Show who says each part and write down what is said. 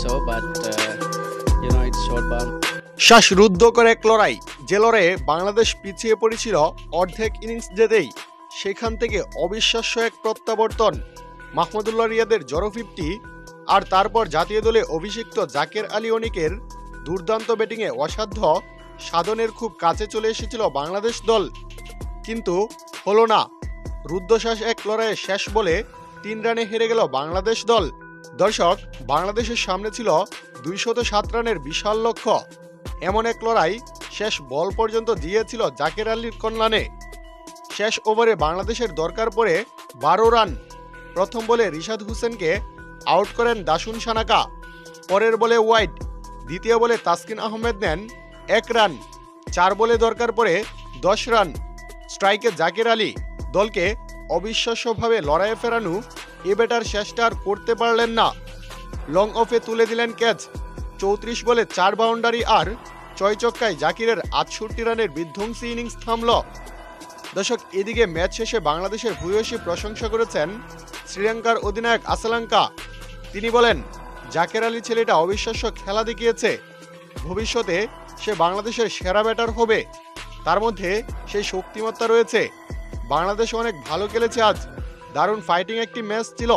Speaker 1: so, but it's short bound.
Speaker 2: শ্বাসরুদ্ধকর এক লড়াই, যে লড়াইয়ে বাংলাদেশ পিছিয়ে পড়েছিল অর্ধেক ইনিংস যেতেই, সেখান থেকে অবিশ্বাস্য এক প্রত্যাবর্তন। মাহমুদুল্লাহ রিয়াদের জড়ো 50 আর তারপর জাতীয় দলে অভিষিক্ত জাকের আলী অনিকের দুর্দান্ত ব্যাটিংয়ে অসাধ্য সাধনের খুব কাছে চলে এসেছিল বাংলাদেশ দল, কিন্তু হলো না। রুদ্ধশ্বাস এক লড়াইয়ে শেষ বলে 3 রানে হেরে গেল বাংলাদেশ দল। দর্শক, বাংলাদেশের সামনে ছিল 207 রানের বিশাল লক্ষ্য। এমন এক লড়াই শেষ বল পর্যন্ত দিয়েছিল জাকের আলীর কল্যাণে। শেষ ওভারে বাংলাদেশের দরকার পড়ে 12 রান। প্রথম বলে রিশাদ হোসেনকে আউট করেন দাসুন সানাকা, পরের বলে ওয়াইড। দ্বিতীয় বলে তাসকিন আহমেদ নেন 1 রান। 4 বলে দরকার পড়ে 10 রান। স্ট্রাইকে জাকের আলী দলকে অবিশ্বাস্যভাবে লড়াইয়ে ফেরানো এ ব্যাটার শেষটা আর করতে পারলেন না। লং অফে তুলে দিলেন ক্যাচ। 34 বলে 4 বাউন্ডারি আর 6 ছক্কায় জাকিরের 68 রানের বিধ্বংসী ইনিংস থামল। দর্শক, এদিকে ম্যাচ শেষে বাংলাদেশের ভূয়সী প্রশংসা করেছেন শ্রীলঙ্কার অধিনায়ক আসলাঙ্কা। তিনি বলেন, জাকের আলী ছেলেটা অবিশ্বাস্য খেলা দেখিয়েছে। ভবিষ্যতে সে বাংলাদেশের সেরা ব্যাটার হবে। তার মধ্যে সেই শক্তিমত্তা রয়েছে। বাংলাদেশ অনেক ভালো খেলেছে আজ। দারুণ ফাইটিং একটি ম্যাচ ছিল।